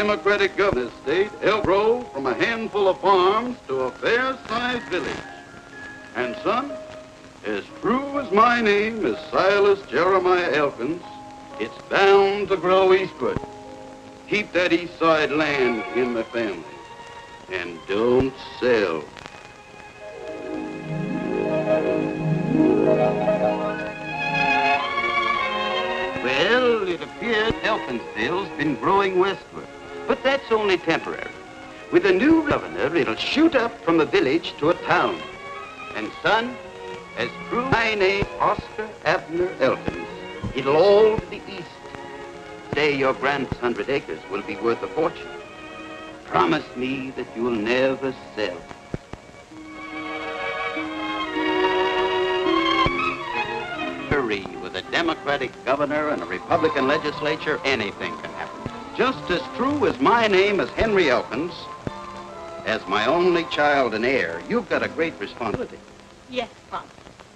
Democratic governor state, Elk grow from a handful of farms to a fair-sized village. And son, as true as my name is Silas Jeremiah Elkins, it's bound to grow eastward. Keep that east side land in the family. And don't sell. Well, it appears Elkinsville's been growing westward, but that's only temporary. With a new governor, it'll shoot up from a village to a town. And son, as true as my name, Oscar Abner Elkins, it'll all to the east. Say your grand's 100 acres will be worth a fortune. Promise me that you'll never sell. With a Democratic governor and a Republican legislature, anything can happen. Just as true as my name is Henry Elkins, as my only child and heir, you've got a great responsibility. Yes, Pop.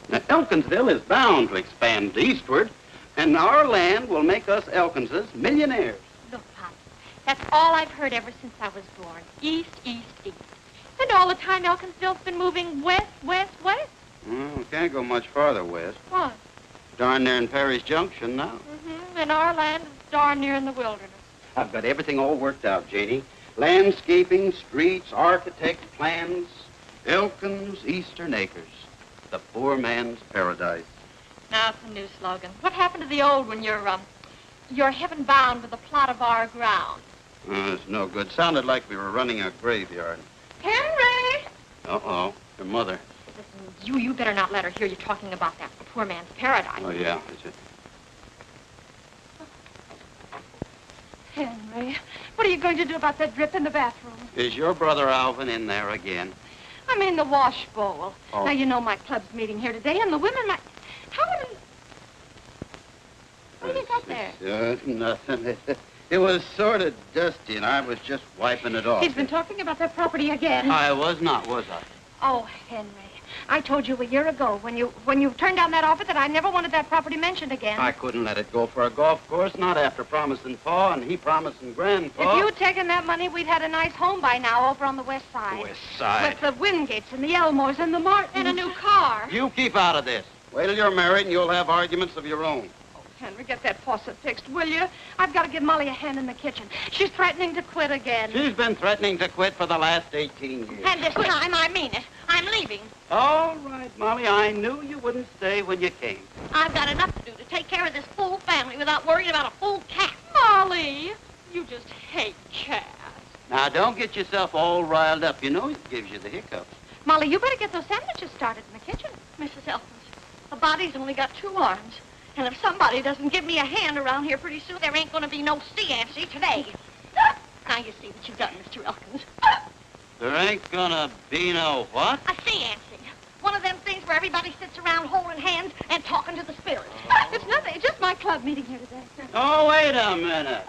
Now, Elkinsville is bound to expand eastward, and our land will make us Elkinses millionaires. Look, Pop, that's all I've heard ever since I was born. East, east, east. And all the time Elkinsville's been moving west, west, west. We can't go much farther west. What? Darn near in Perry's Junction now. And our land is darn near in the wilderness. I've got everything all worked out, Janie. Landscaping, streets, architect plans. Elkins Eastern Acres. The poor man's paradise. Now it's a new slogan. What happened to the old one? You're heaven bound with a plot of our ground. It's no good. Sounded like we were running a graveyard. Henry! Uh-oh. Your mother. Listen, you better not let her hear you talking about that poor man's paradise. Oh, yeah. That's it. Henry, what are you going to do about that drip in the bathroom? Is your brother Alvin in there again? I mean the wash bowl. Oh. Now, you know my club's meeting here today, and the women might... How would it... What do you got there? Nothing. It was sort of dusty, and I was just wiping it off. He's been talking about that property again. I was not, was I? Oh, Henry, I told you a year ago when you turned down that offer that I never wanted that property mentioned again. I couldn't let it go for a golf course, not after promising Pa and he promising Grandpa. If you'd taken that money, we'd had a nice home by now over on the west side. West side? With the Wingates and the Elmores and the Martins. And a new car. You keep out of this. Wait till you're married and you'll have arguments of your own. Henry, get that faucet fixed, will you? I've got to give Molly a hand in the kitchen. She's threatening to quit again. She's been threatening to quit for the last 18 years. And this time, I mean it. I'm leaving. All right, Molly, I knew you wouldn't stay when you came. I've got enough to do to take care of this fool family without worrying about a fool cat. Molly, you just hate cats. Now, don't get yourself all riled up. You know it gives you the hiccups. Molly, you better get those sandwiches started in the kitchen. Mrs. Elkins, a body's only got 2 arms. And if somebody doesn't give me a hand around here pretty soon, there ain't going to be no sea-ancy today. Now you see what you've done, Mr. Elkins. There ain't gonna be no what? A sea-ancy. One of them things where everybody sits around holding hands and talking to the spirits. It's nothing. It's just my club meeting here today. Oh, wait a minute.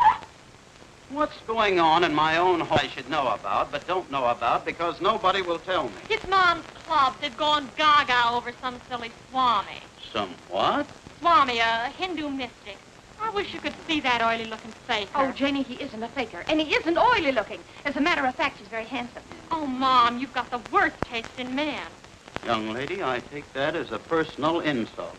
What's going on in my own home I should know about, but don't know about because nobody will tell me? It's Mom's club. They've gone gaga over some silly Swami. Some what? Swami, a Hindu mystic. I wish you could see that oily-looking faker. Oh, Janie, he isn't a faker, and he isn't oily-looking. As a matter of fact, he's very handsome. Oh, Mom, you've got the worst taste in man. Young lady, I take that as a personal insult.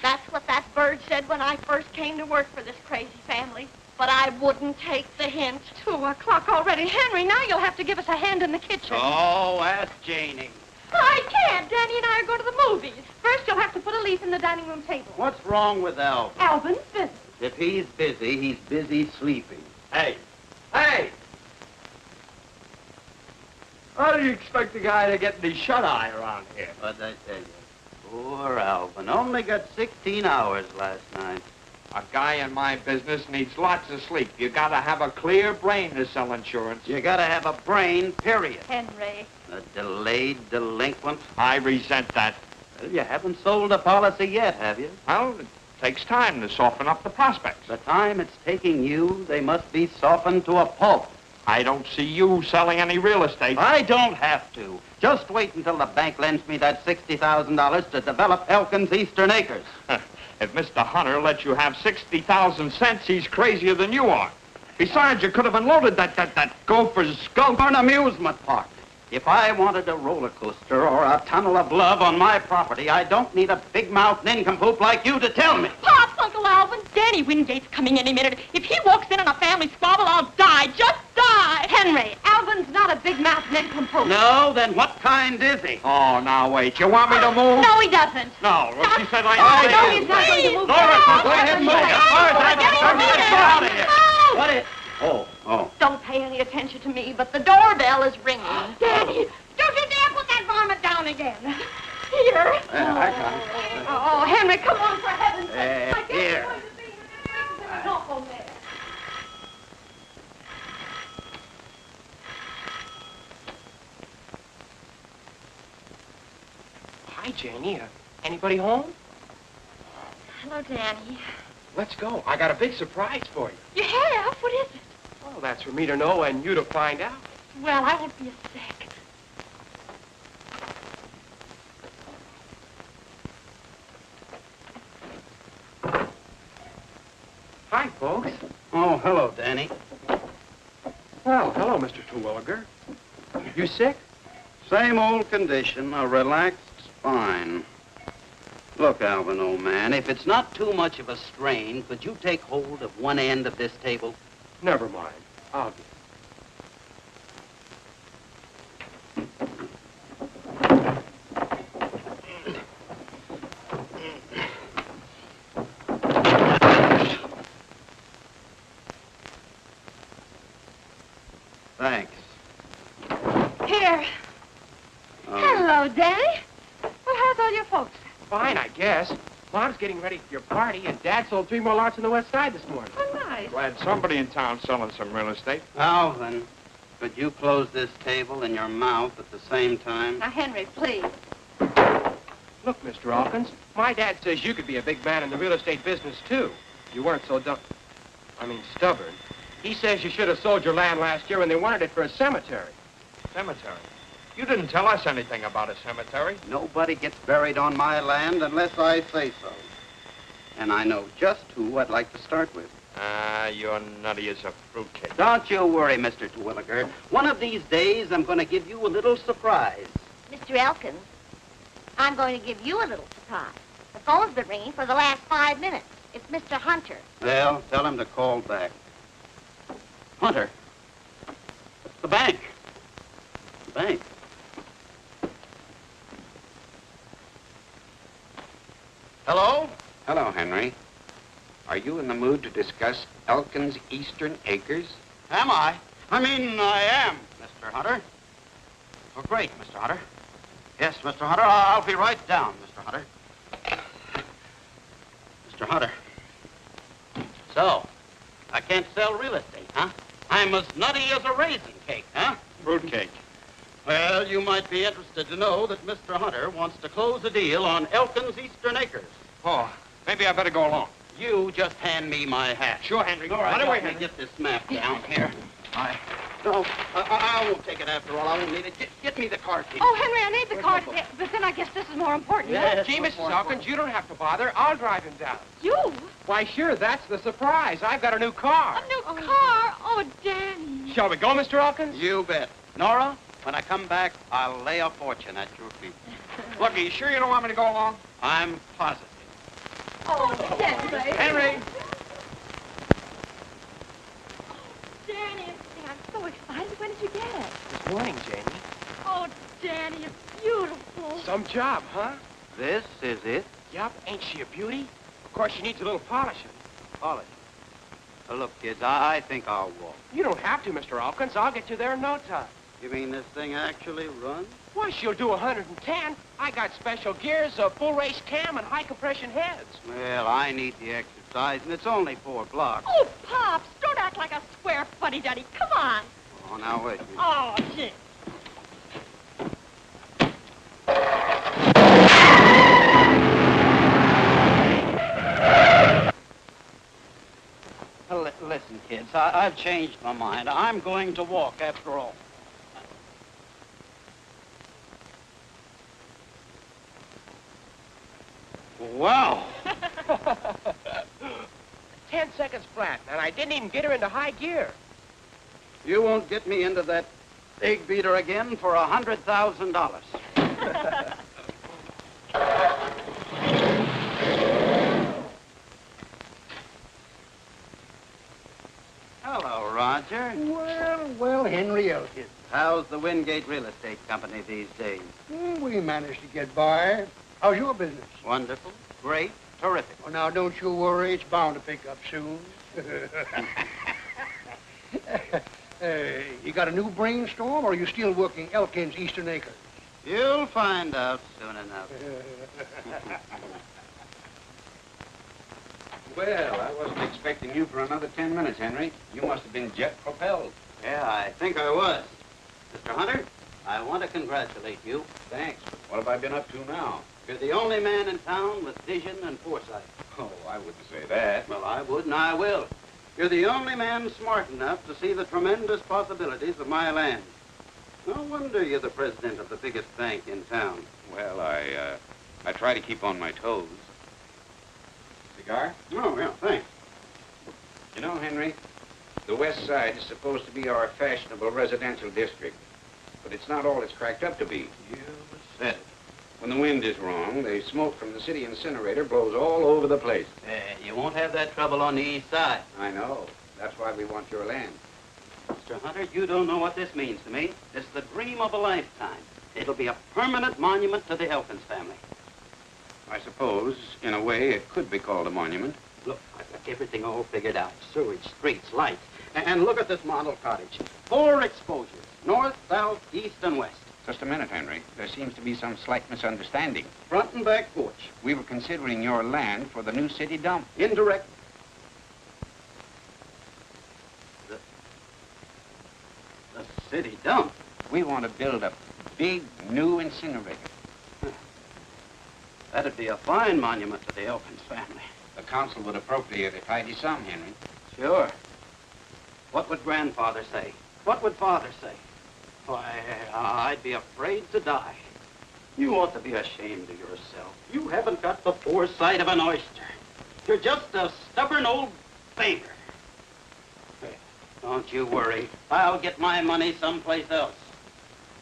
That's what that bird said when I first came to work for this crazy family. But I wouldn't take the hint. 2 o'clock already. Henry, now you'll have to give us a hand in the kitchen. Oh, ask Janie. I can't. Danny and I are going to the movies. First, you'll have to put a leaf in the dining room table. What's wrong with Alvin? Alvin's busy. If he's busy sleeping. Hey! Hey! How do you expect a guy to get any shut-eye around here? What'd I tell you? Poor Alvin. Only got 16 hours last night. A guy in my business needs lots of sleep. You gotta have a clear brain to sell insurance. You gotta have a brain, period. Henry. A delayed delinquent. I resent that. Well, you haven't sold a policy yet, have you? Well, it takes time to soften up the prospects. The time it's taking you, they must be softened to a pulp. I don't see you selling any real estate. I don't have to. Just wait until the bank lends me that $60,000 to develop Elkins Eastern Acres. If Mr. Hunter lets you have 60,000 cents, he's crazier than you are. Besides, you could have unloaded that gopher's skull. For an amusement park. If I wanted a roller coaster or a tunnel of love on my property, I don't need a big-mouthed nincompoop like you to tell me. Pops, Uncle Alvin, Danny Wingate's coming any minute. If he walks in on a family squabble, I'll die. Just die. Henry, Alvin's not a big-mouthed nincompoop. No, then what kind is he? Oh, now wait. You want me to move? No, he doesn't. No. Well, she said I... No, he's not going to move. Nora, Go ahead and move. As far as I'm concerned, let's get out of here. No. What is... Oh. Don't pay any attention to me, but the doorbell is ringing. Danny, don't you dare put that varmint down again. Here. I got it. Oh, Henry, come on, for heaven's sake. I guess Here. you're going to be an awful mess. Hi, Janie. Anybody home? Hello, Danny. Let's go. I got a big surprise for you. You have? What is it? Well, that's for me to know and you to find out. Well, I won't be a sec. Hi, folks. Oh, hello, Danny. Well, hello, Mr. Terwilliger. You sick? Same old condition, a relaxed spine. Look, Alvin, old man, if it's not too much of a strain, could you take hold of one end of this table? Never mind. I'll get it. Thanks. Here. Hello, Danny. Well, how's all your folks? Fine, I guess. Mom's getting ready for your party, and Dad sold 3 more lots on the west side this morning. Oh, nice. Glad somebody in town selling some real estate. Alvin, could you close this table and your mouth at the same time? Now, Henry, please. Look, Mr. Elkins, my dad says you could be a big man in the real estate business, too. You weren't so stubborn. He says you should have sold your land last year when they wanted it for a cemetery. Cemetery? You didn't tell us anything about a cemetery. Nobody gets buried on my land unless I say so. And I know just who I'd like to start with. You're nutty as a fruitcake. Don't you worry, Mr. Terwilliger. One of these days, I'm going to give you a little surprise. Mr. Elkins, I'm going to give you a little surprise. The phone's been ringing for the last 5 minutes. It's Mr. Hunter. Well, tell him to call back. Hunter. The bank. The bank. Hello? Hello, Henry. Are you in the mood to discuss Elkins' Eastern Acres? Am I? I am, Mr. Hunter. Oh, great, Mr. Hunter. Yes, Mr. Hunter, I'll be right down, Mr. Hunter. Mr. Hunter. So, I can't sell real estate, huh? I'm as nutty as a raisin cake, huh? Fruitcake. Well, you might be interested to know that Mr. Hunter wants to close a deal on Elkins' Eastern Acres. Oh, maybe I better go along. You just hand me my hat. Sure, Henry. All right, Right away, let me Henry. get this map down here. I won't take it after all. I won't need it. Get me the car key. Oh, Henry, I need the card, but then I guess this is more important. Yes, Gee, what's Mrs. more Elkins, you don't have to bother. I'll drive him down. You? Why, sure, that's the surprise. I've got a new car. A new car? Oh, Danny. Shall we go, Mr. Elkins? You bet. Nora, when I come back, I'll lay a fortune at your feet. Look, are you sure you don't want me to go along? I'm positive. Oh, Henry. Henry. Danny, I'm so excited. When did you get it? This morning, Janie. Oh, Danny, it's beautiful. Some job, huh? This is it? Yep. Ain't she a beauty? Of course, she needs a little polishing. Polish. Look, kids, I think I'll walk. You don't have to, Mr. Elkins. I'll get you there in no time. You mean this thing actually runs? Why, she'll do 110. I got special gears, a full race cam, and high compression heads. Well, I need the exercise, and it's only 4 blocks. Oh, Pops, don't act like a square fuddy-duddy. Come on. Oh, now wait a minute. Oh, gee. Listen, kids, I've changed my mind. I'm going to walk after all. Wow. 10 seconds flat, and I didn't even get her into high gear. You won't get me into that egg beater again for $100,000. Hello, Roger. Well, Henry Elkins. How's the Wingate Real Estate Company these days? We managed to get by. How's your business? Wonderful, great, terrific. Oh, now, don't you worry. It's bound to pick up soon. You got a new brainstorm, or are you still working Elkins Eastern Acres? You'll find out soon enough. Well, I wasn't expecting you for another 10 minutes, Henry. You must have been jet-propelled. Yeah, I think I was. Mr. Hunter, I want to congratulate you. Thanks, but what have I been up to now? You're the only man in town with vision and foresight. Oh, I wouldn't say that. Well, I would, and I will. You're the only man smart enough to see the tremendous possibilities of my land. No wonder you're the president of the biggest bank in town. Well, I try to keep on my toes. Cigar? Oh, yeah, thanks. You know, Henry, the West Side is supposed to be our fashionable residential district, but it's not all it's cracked up to be. You said it. When the wind is wrong, the smoke from the city incinerator blows all over the place. You won't have that trouble on the east side. I know. That's why we want your land. Mr. Hunter, you don't know what this means to me. It's the dream of a lifetime. It'll be a permanent monument to the Elkins family. I suppose, in a way, it could be called a monument. Look, I've got everything all figured out. Sewage, streets, lights. And look at this model cottage. 4 exposures. North, south, east, and west. Just a minute, Henry. There seems to be some slight misunderstanding. Front and back porch. We were considering your land for the new city dump. Indirect. The city dump? We want to build a big, new incinerator. That'd be a fine monument to the Elkins family. The council would appropriate a tidy sum, Henry. Sure. What would Grandfather say? What would Father say? Why, I'd be afraid to die. You ought to be ashamed of yourself. You haven't got the foresight of an oyster. You're just a stubborn old beggar. Don't you worry. I'll get my money someplace else.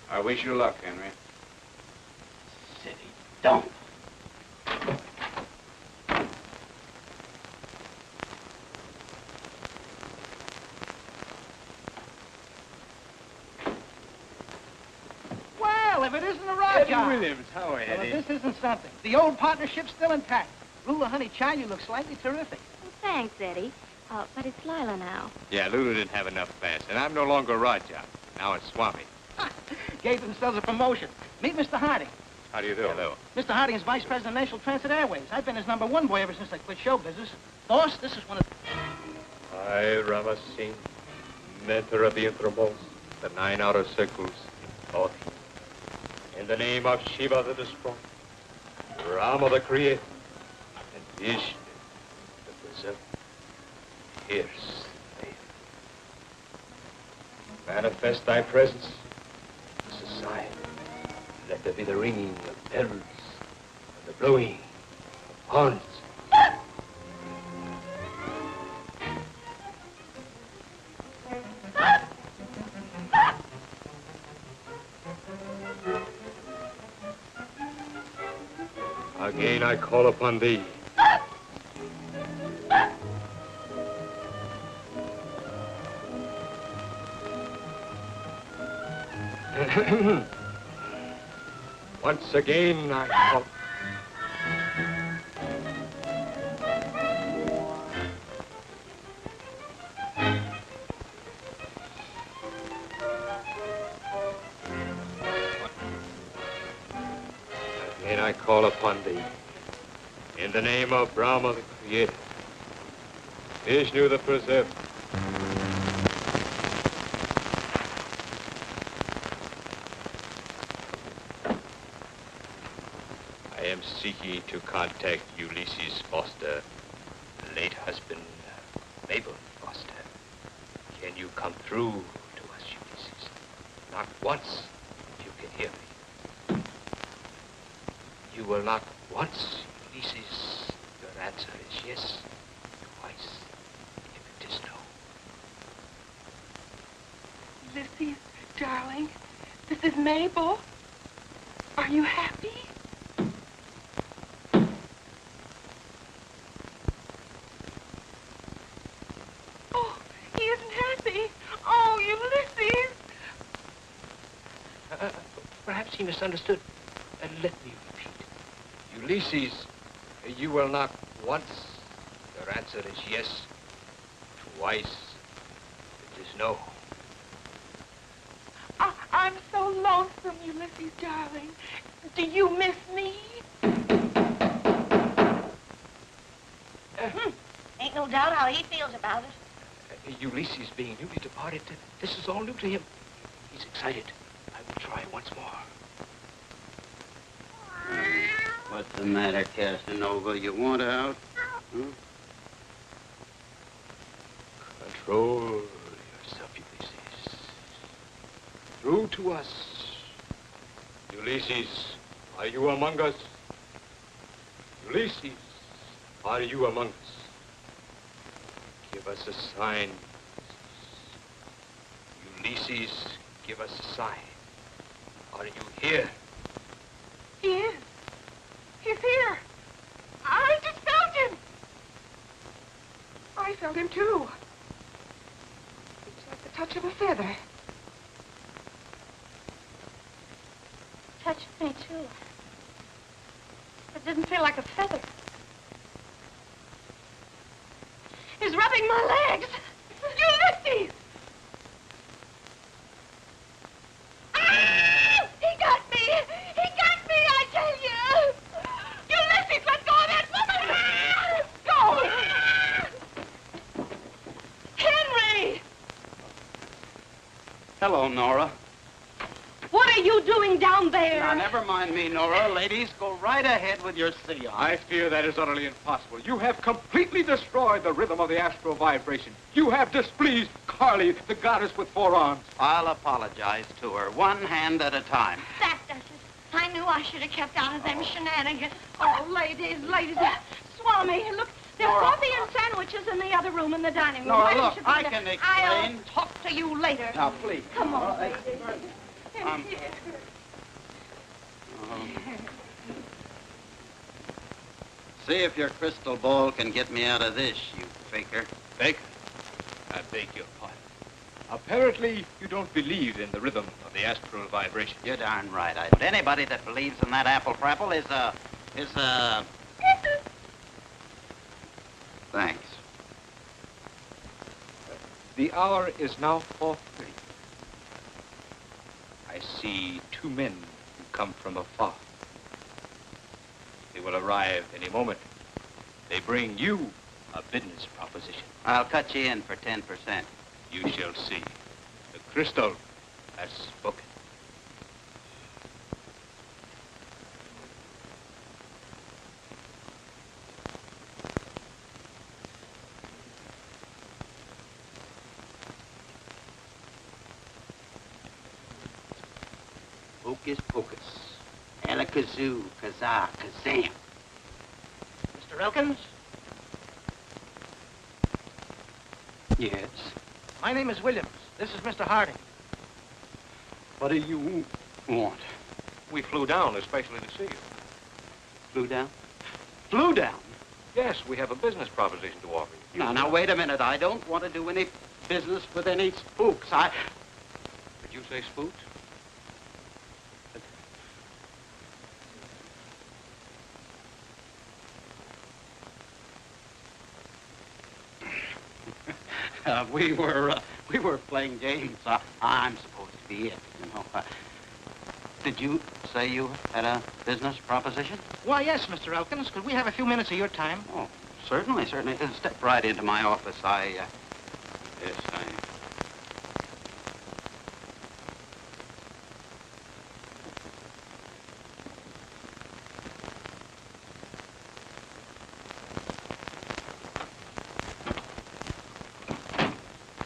I wish you luck, Henry. City dump. Well, if it isn't a rock job. Williams, how are you, Well, Eddie? if this isn't something. The old partnership's still intact. Lula, honey, child, you look slightly terrific. Well, thanks, Eddie. But it's Lila now. Yeah, Lulu didn't have enough fast, and I'm no longer Raja. Now it's Swami. Gave themselves a promotion. Meet Mr. Harding. How do you do? Hello. Mr. Harding is vice president of National Transit Airways. I've been his #1 boy ever since I quit show business. Boss, this is one of... I, Rama Singh, mentor of the innermost, the 9 outer circles, thought. In the name of Shiva the Destroyer, Rama the Creator, and Vishnu the Preserver, here's faith. Manifest thy presence, society. Let there be the ringing of bells and the blowing of horns. Again I call upon thee. Once again I call. Again I call upon thee. In the name of Brahma the Creator, Vishnu the Preserver, I am seeking to contact Ulysses Foster, late husband, Milburn Foster. Can you come through to us, Ulysses? Not once, if you can hear me. You will not once, Ulysses. Your answer is yes, twice. Ulysses, darling, this is Mabel. Are you happy? Oh, he isn't happy. Oh, Ulysses. Perhaps he misunderstood. Let me repeat. Ulysses, you will not once. Your answer is yes. Twice, it is no. I'm so lonesome, Ulysses, darling. Do you miss me? Ain't no doubt how he feels about it. Ulysses being newly departed, this is all new to him. He's excited. I will try once more. What's the matter, Casanova? You want out? Control yourself, Ulysses. Through to us. Ulysses, are you among us? Ulysses, are you among us? Give us a sign. Ulysses, give us a sign. Are you here? He is. He's here. I just felt him. I felt him, too. It's like the touch of a feather. Touched me, too. It didn't feel like a feather. He's rubbing my legs. Ulysses! Ah! He got me! He got me, I tell you! Ulysses, let go of that woman! Go! Henry! Hello, Nora. What are you doing down there? Now, never mind me, Nora. Ladies, go right ahead with your seance. I fear that is utterly impossible. You have completely destroyed the rhythm of the astral vibration. You have displeased Carly, the goddess with 4 arms. I'll apologize to her, one hand at a time. That does it. I knew I should have kept out of them shenanigans. Oh, ladies. Swami, look, there's Nora. coffee and sandwiches in the other room in the dining room. Nora, Why don't look, you I go can there? explain. I'll talk to you later. Now, please. Come on, ladies. See if your crystal ball can get me out of this, you faker. Faker? I beg your pardon. Apparently, you don't believe in the rhythm of the astral vibration. You're darn right I don't. Anybody that believes in that apple-frapple is a... Thanks. The hour is now 4:30. I see 2 men who come from afar. They will arrive any moment. They bring you a business proposition. I'll cut you in for 10%. You shall see. The crystal has spoken. Hocus pocus. Alakazoo, kazaa, kazam. Mr. Elkins? Yes. My name is Williams. This is Mr. Harding. What do you want? We flew down especially to see you. Flew down? Flew down? Yes, we have a business proposition to offer you. Now, wait a minute. I don't want to do any business with any spooks. Did you say spooks? We were playing games. I'm supposed to be it, you know. Did you say you had a business proposition? Why, yes, Mr. Elkins. Could we have a few minutes of your time? Oh, certainly. Step right into my office. Yes,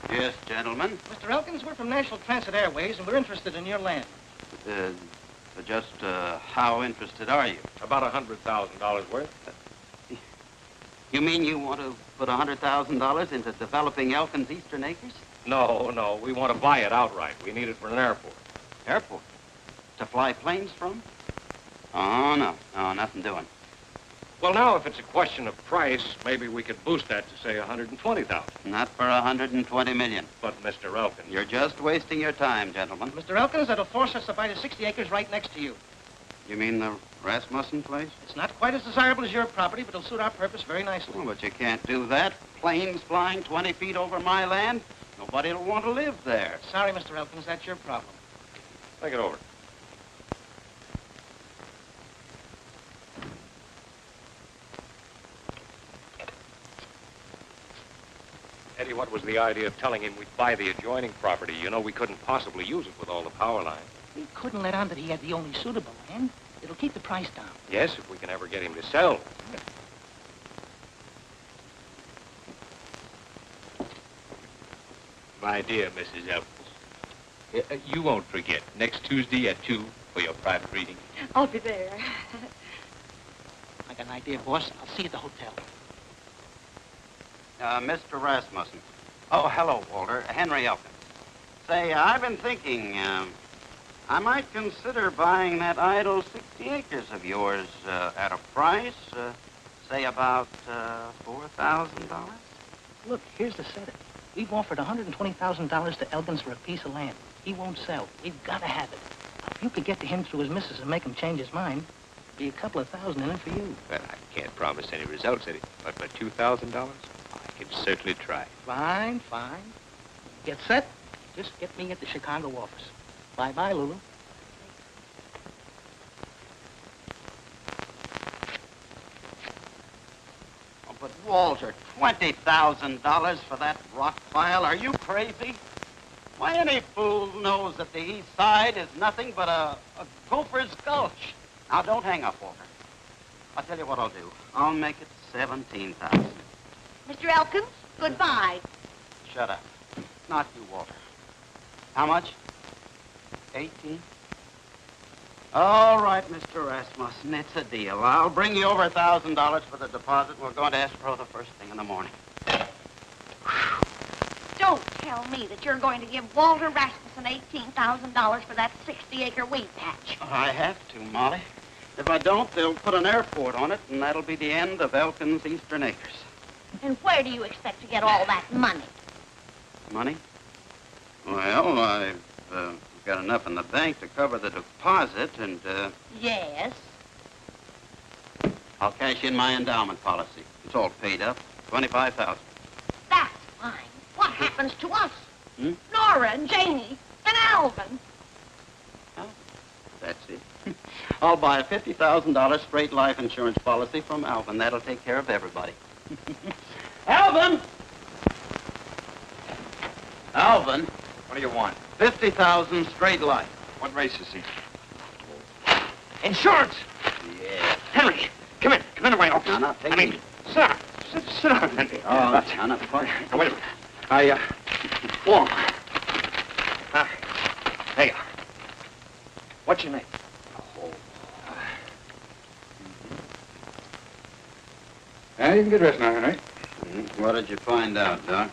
Yes, gentlemen. Mr. Elkins, we're from National Transit Airways, and we're interested in your land. How interested are you? About $100,000 worth. You mean you want to put $100,000 into developing Elkins Eastern Acres? No. We want to buy it outright. We need it for an airport. Airport? To fly planes from? Oh, no. No, nothing doing. Well, now, if it's a question of price, maybe we could boost that to, say, 120,000. Not for 120 million. But, Mr. Elkins... You're just wasting your time, gentlemen. Mr. Elkins, that'll force us to buy the 60 acres right next to you. You mean the Rasmussen place? It's not quite as desirable as your property, but it'll suit our purpose very nicely. Oh, but you can't do that. Planes flying 20 feet over my land. Nobody'll want to live there. Sorry, Mr. Elkins, that's your problem. Think it over. Eddie, what was the idea of telling him we'd buy the adjoining property? You know, we couldn't possibly use it with all the power lines. We couldn't let on that he had the only suitable land. It'll keep the price down. Yes, if we can ever get him to sell. My dear Mrs. Elkins, you won't forget. Next Tuesday at 2 for your private reading. I'll be there. I got an idea, boss. I'll see you at the hotel. Mr. Rasmussen. Oh, hello, Walter. Henry Elkins. Say, I've been thinking, I might consider buying that idle 60 acres of yours at a price, say about $4,000. Look, here's the setup. We've offered $120,000 to Elkins for a piece of land. He won't sell. We've got to have it. Now, if you could get to him through his missus and make him change his mind, there'd be a couple of thousand in it for you. Well, I can't promise any results, Eddie, but for $2,000, I can certainly try. Fine. Get set. Just get me at the Chicago office. Bye-bye, Lulu. Oh, but Walter, $20,000 for that rock pile? Are you crazy? Why, any fool knows that the east side is nothing but a gopher's gulch. Now, don't hang up, Walter. I'll tell you what I'll do. I'll make it 17,000. Mr. Elkins, goodbye. Shut up. Not you, Walter. How much? 18? All right, Mr. Rasmussen, it's a deal. I'll bring you over $1,000 for the deposit. We're going to escrow the first thing in the morning. Don't tell me that you're going to give Walter Rasmussen $18,000 for that 60-acre wheat patch. I have to, Molly. If I don't, they'll put an airport on it, and that'll be the end of Elkins' Eastern Acres. And where do you expect to get all that money? Money? Well, I've got enough in the bank to cover the deposit, and, Yes. I'll cash in my endowment policy. It's all paid up. $25,000. That's fine. What happens to us? Hmm? Nora and Janie and Alvin. Oh, that's it. I'll buy a $50,000 straight life insurance policy from Alvin. That'll take care of everybody. Alvin! Alvin! What do you want? 50,000 straight life. What race is he? Insurance! Yeah. Henry, come in. Come in, my office. Now, take I mean, it. sit down, Henry. Oh, now, not fun. Now, wait a minute. Warm. Hey, what's your name? Now, you can get dressed now, Henry. What did you find out, Doc?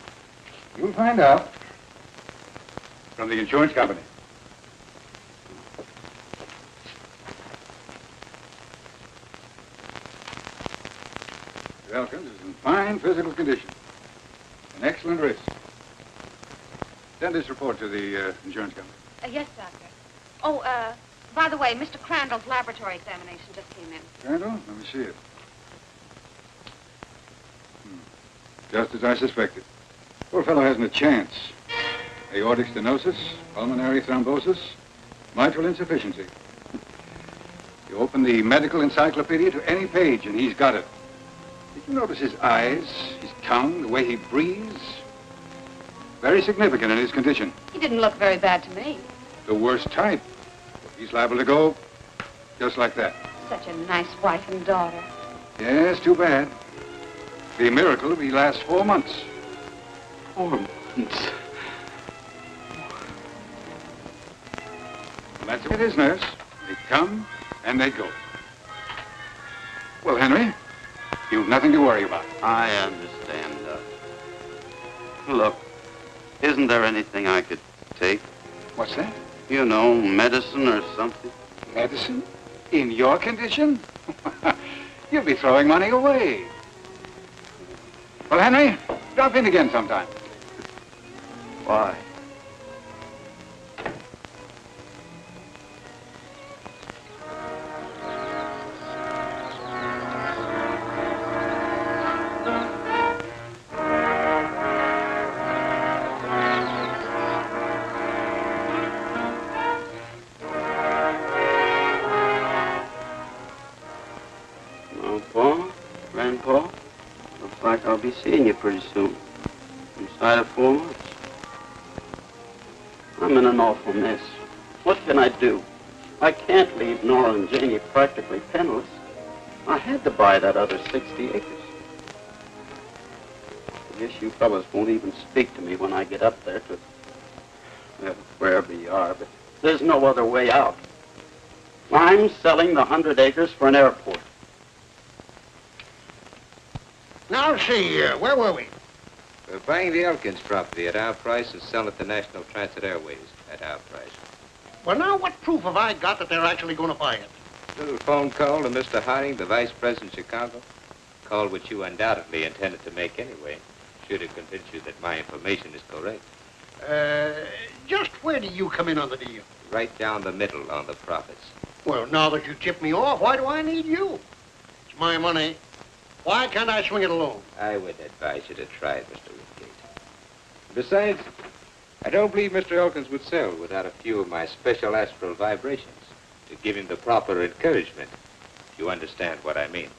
You'll find out. From the insurance company. Mr. Elkins is in fine physical condition. An excellent race. Send this report to the insurance company. Yes, Doctor. Oh, by the way, Mr. Crandall's laboratory examination just came in. Crandall, let me see it. Just as I suspected. Poor fellow hasn't a chance. Aortic stenosis, pulmonary thrombosis, mitral insufficiency. You open the medical encyclopedia to any page and he's got it. Did you notice his eyes, his tongue, the way he breathes? Very significant in his condition. He didn't look very bad to me. The worst type. He's liable to go just like that. Such a nice wife and daughter. Yes, too bad. Be a miracle if he lasts 4 months. 4 months? Well, that's what it is, nurse. They come and they go. Well, Henry, you've nothing to worry about. I understand, Doc. Look, Isn't there anything I could take? What's that? You know, medicine or something? Medicine? In your condition? You'll be throwing money away. Well, Henry, drop in again sometime. Why? I'll be seeing you pretty soon. Inside of 4 months. I'm in an awful mess. What can I do? I can't leave Nora and Janie practically penniless. I had to buy that other 60 acres. I guess you fellas won't even speak to me when I get up there to, well, wherever you are, but there's no other way out. I'm selling the 100 acres for an airport. Now, see, where were we? We're buying the Elkins property at our price and sell it to National Transit Airways at our price. Well, now, what proof have I got that they're actually going to buy it? Little phone call to Mr. Harding, the vice president of Chicago. Call which you undoubtedly intended to make anyway, should it convince you that my information is correct. Just where do you come in on the deal? Right down the middle on the profits. Well, now that you tipped me off, why do I need you? It's my money. Why can't I swing it alone? I would advise you to try it, Mr. Wingate. Besides, I don't believe Mr. Elkins would sell without a few of my special astral vibrations to give him the proper encouragement, if you understand what I mean.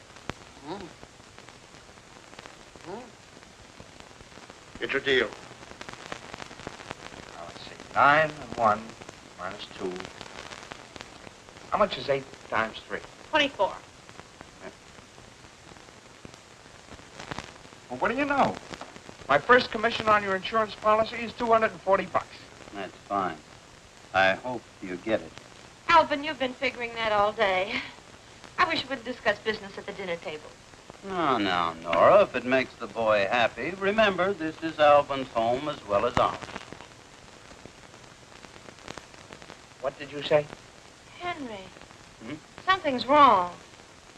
It's a deal. Now, let's see. 9 and 1 minus 2. How much is 8 times 3? 24. Well, what do you know? My first commission on your insurance policy is $240. That's fine. I hope you get it. Alvin, you've been figuring that all day. I wish we would discuss business at the dinner table. No, Nora, if it makes the boy happy, remember this is Alvin's home as well as ours. What did you say? Henry, something's wrong.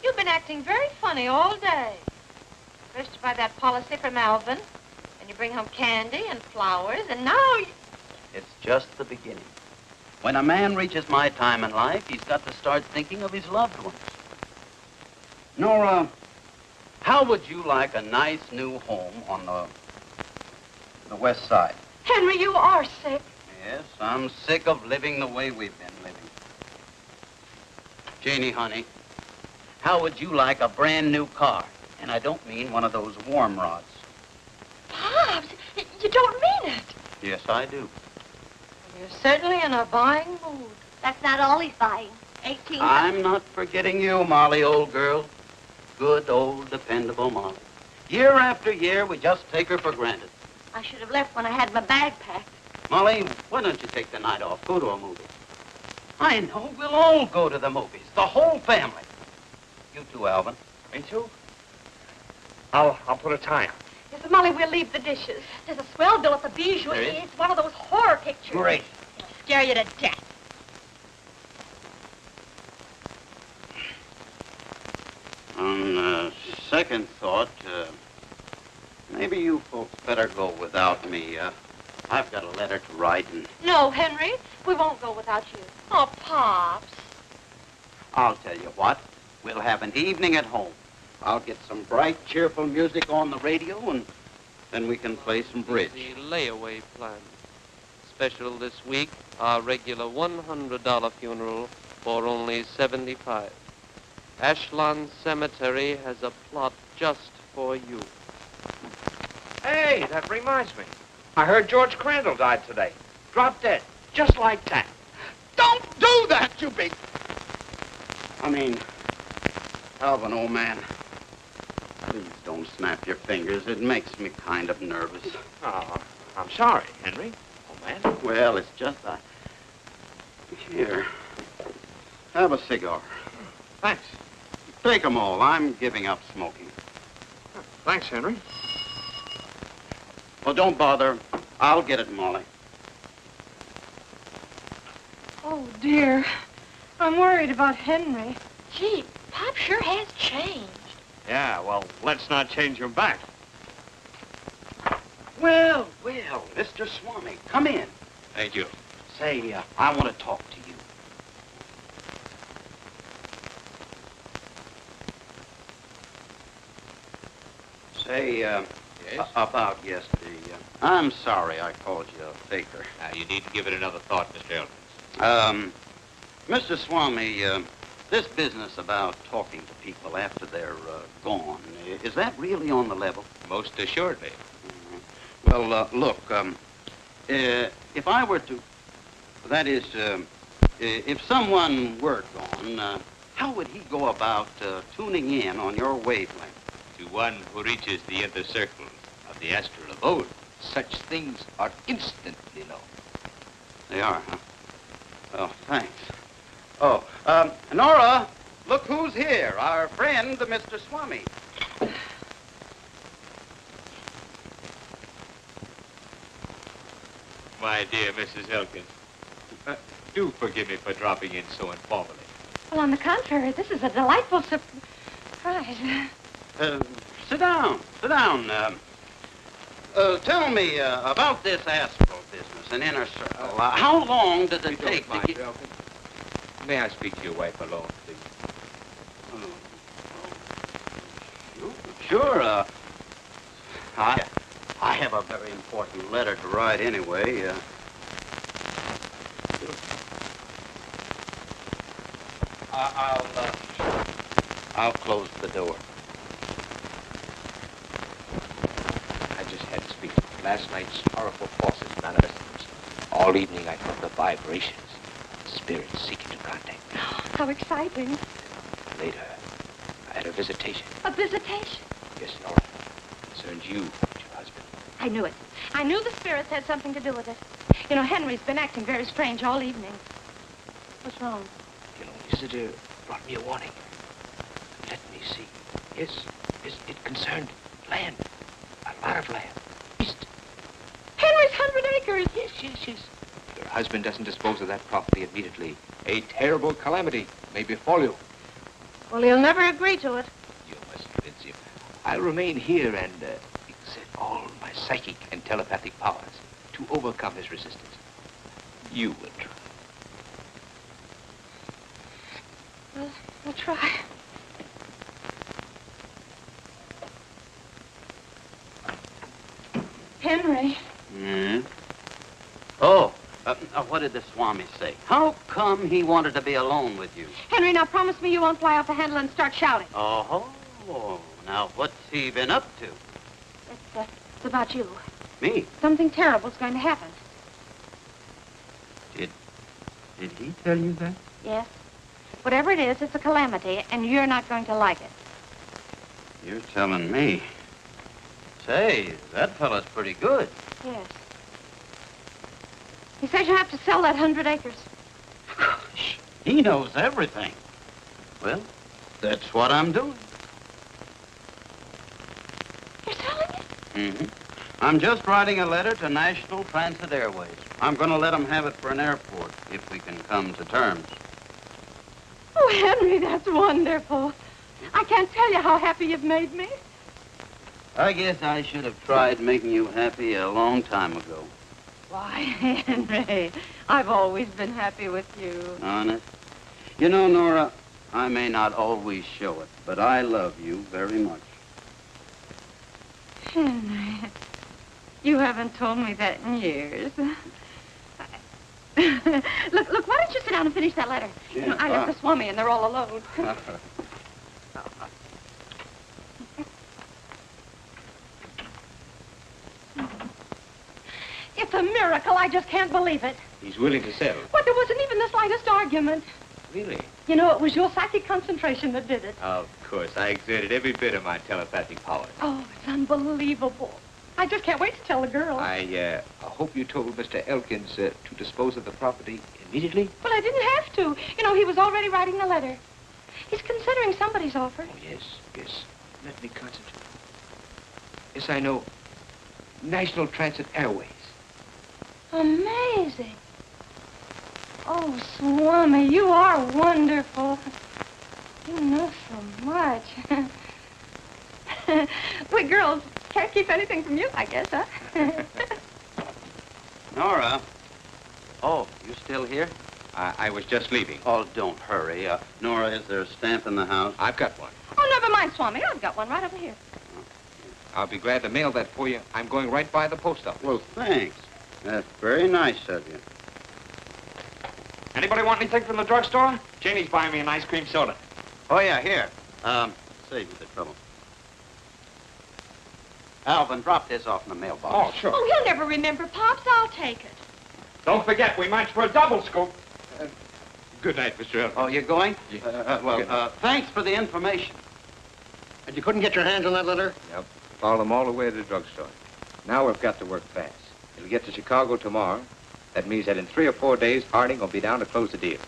You've been acting very funny all day. First you buy that policy from Alvin, and you bring home candy and flowers, and now you... It's just the beginning. When a man reaches my time in life, he's got to start thinking of his loved ones. Nora, how would you like a nice new home on the west side? Henry, you are sick. Yes, I'm sick of living the way we've been living. Janie, honey, how would you like a brand new car? And I don't mean one of those warm rods. Pops, you don't mean it. Yes, I do. You're certainly in a buying mood. That's not all he's buying. 18. I'm not forgetting you, Molly, old girl. Good, old, dependable Molly. Year after year, we just take her for granted. I should have left when I had my bag packed. Molly, why don't you take the night off? Go to a movie. I know. We'll all go to the movies. The whole family. You too, Alvin. Me too? I'll put a tie on. Yes, but Molly, we'll leave the dishes. There's a swell bill at the Bijou. There is? It's one of those horror pictures. Great. It'll scare you to death. On second thought, maybe you folks better go without me. I've got a letter to write, and No, Henry, we won't go without you. Oh, Pops. I'll tell you what. We'll have an evening at home. I'll get some bright, cheerful music on the radio, and then we can play some bridge. The layaway plan. Special this week, our regular $100 funeral for only $75. Ashland Cemetery has a plot just for you. Hey, that reminds me. I heard George Crandall died today. Dropped dead. Just like that. Don't do that, you big... I mean, Alvin, old man, please don't snap your fingers. It makes me kind of nervous. Oh, I'm sorry, Henry. Oh, man. Well, it's just Here, have a cigar. Thanks. Take 'em all. I'm giving up smoking. Thanks, Henry. Well, don't bother. I'll get it, Molly. Oh, dear. I'm worried about Henry. Gee, Pop sure has changed. Yeah, well, let's not change him back. Well, Mr. Swami, come in. Thank you. Say, I want to talk to you. Say, Yes? about yesterday. I'm sorry I called you a faker. You need to give it another thought, Mr. Elkins. Mr. Swami, this business about talking to people after they're gone, is that really on the level? Most assuredly. Well, look, if I were to, that is, if someone were gone, how would he go about tuning in on your wavelength? To one who reaches the inner circle of the astral abode, Such things are instantly known. They are, huh? Oh, thanks. Oh, Nora, look who's here. Our friend, Mr. Swami. My dear Mrs. Elkins, do forgive me for dropping in so informally. Well, on the contrary, this is a delightful surprise. Sit down. Tell me about this astral business, an inner circle. How long did it take to get... May I speak to your wife alone, please? Sure. I have a very important letter to write anyway. I'll close the door. I just had to speak. Last night's horrible forces manifested themselves. All evening I felt the vibrations. Spirits seeking to contact me. How exciting. Later, I had a visitation. A visitation? Yes, Nora. Concerns you and your husband. I knew it. I knew the spirits had something to do with it. You know, Henry's been acting very strange all evening. What's wrong? Your visitor brought me a warning. Let me see. Yes, it concerned land. A lot of land. East. Henry's 100 acres. Yes. If your husband doesn't dispose of that property immediately, a terrible calamity may befall you. Well, he'll never agree to it. You must convince him. I'll remain here and exert all my psychic and telepathic powers to overcome his resistance. You will try. Well, we'll try. Henry. Hmm? Oh, what did the Swami say? How come he wanted to be alone with you? Henry, now promise me you won't fly off the handle and start shouting. Oh, now what's he been up to? It's about you. Me? Something terrible's going to happen. Did he tell you that? Yes. Whatever it is, it's a calamity, and you're not going to like it. You're telling me. Say, that fellow's pretty good. Yes. He says you have to sell that 100 acres. He knows everything. Well, that's what I'm doing. You're selling it? Mm-hmm. I'm just writing a letter to National Transit Airways. I'm going to let them have it for an airport, if we can come to terms. Oh, Henry, that's wonderful. I can't tell you how happy you've made me. I guess I should have tried making you happy a long time ago. Why, Henry, I've always been happy with you. Honest? You know, Nora, I may not always show it, but I love you very much. Henry, you haven't told me that in years. Look, why don't you sit down and finish that letter? Yeah. You know, I left the Swami and they're all alone. It's a miracle. I just can't believe it. He's willing to sell. But there wasn't even the slightest argument. Really? You know, it was your psychic concentration that did it. Of course. I exerted every bit of my telepathic powers. Oh, it's unbelievable. I just can't wait to tell the girl. I hope you told Mr. Elkins to dispose of the property immediately. Well, I didn't have to. You know, he was already writing the letter. He's considering somebody's offer. Oh, yes. Let me concentrate. Yes, I know. National Transit Airways. Amazing. Oh, Swami, you are wonderful. You know so much. We girls can't keep anything from you, I guess, huh? Nora. Oh, you still here? I was just leaving. Oh, don't hurry. Nora, is there a stamp in the house? I've got one. Oh, never mind, Swami. I've got one right over here. I'll be glad to mail that for you. I'm going right by the post office. Well, thanks. That's very nice of you. Anybody want anything from the drugstore? Janie's buying me an ice cream soda. Oh, yeah, here. Save you the trouble. Alvin, drop this off in the mailbox. Oh, sure. Oh, he'll never remember, Pops. I'll take it. Don't forget, we might for a double scoop. Good night, Mr. Elkins. Oh, you're going? Thanks for the information. And you couldn't get your hands on that letter? Yep. Followed them all the way to the drugstore. Now we've got to work fast. It'll get to Chicago tomorrow. That means that in 3 or 4 days, Harding will be down to close the deal.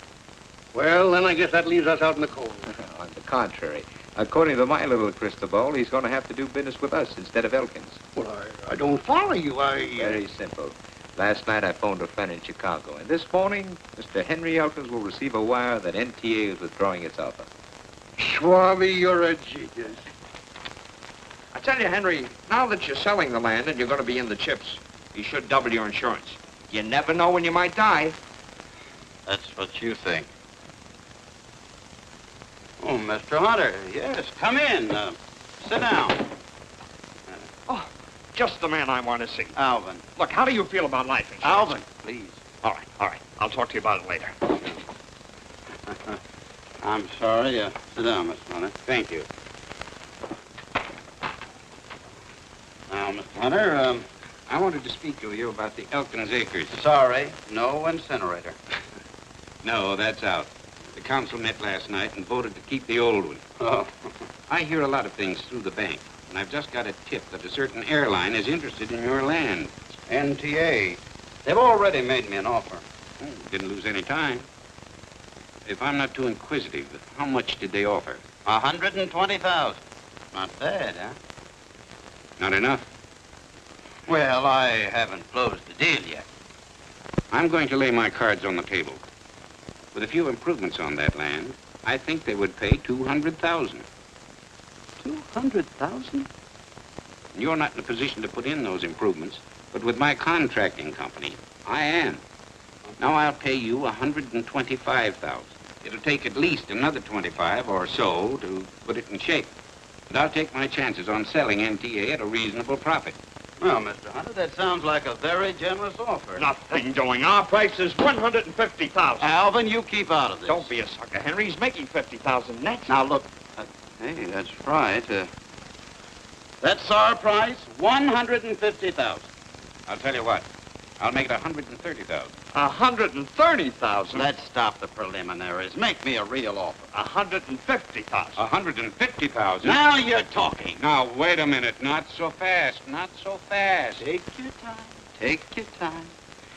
Well, then I guess that leaves us out in the cold. On the contrary, according to my little crystal ball, he's going to have to do business with us instead of Elkins. Well, I don't follow you. Very simple. Last night I phoned a friend in Chicago, and this morning, Mr. Henry Elkins will receive a wire that NTA is withdrawing its offer. Swami, you're a genius. I tell you, Henry, now that you're selling the land and you're going to be in the chips, you should double your insurance. You never know when you might die. That's what you think. Oh, Mr. Hunter, yes, come in. Sit down. Oh, just the man I want to see. Alvin. Look, how do you feel about life insurance? Alvin, please. All right. I'll talk to you about it later. I'm sorry. Sit down, Mr. Hunter. Thank you. Now, Mr. Hunter, I wanted to speak to you about the Elkins acres. sorry, no incinerator. No, that's out. The council met last night and voted to keep the old one. Oh. I hear a lot of things through the bank, and I've just got a tip that a certain airline is interested in your land. NTA. They've already made me an offer. Didn't lose any time. If I'm not too inquisitive, how much did they offer? 120,000. Not bad, huh? Not enough. Well, I haven't closed the deal yet. I'm going to lay my cards on the table. With a few improvements on that land, I think they would pay 200,000. 200,000? You're not in a position to put in those improvements, but with my contracting company, I am. Now I'll pay you 125,000. It'll take at least another 25 or so to put it in shape. And I'll take my chances on selling NTA at a reasonable profit. Well, Mr. Hunter, that sounds like a very generous offer. Nothing doing. Our price is 150,000. Alvin, you keep out of this. Don't be a sucker, Henry. He's making 50,000 net. Now, look. Hey, that's right. That's our price, 150,000. I'll tell you what. I'll make it 130,000. 130,000? Let's stop the preliminaries. Make me a real offer. 150,000. 150,000? Now you're talking. Now, wait a minute. Not so fast. Not so fast. Take your time. Take your time.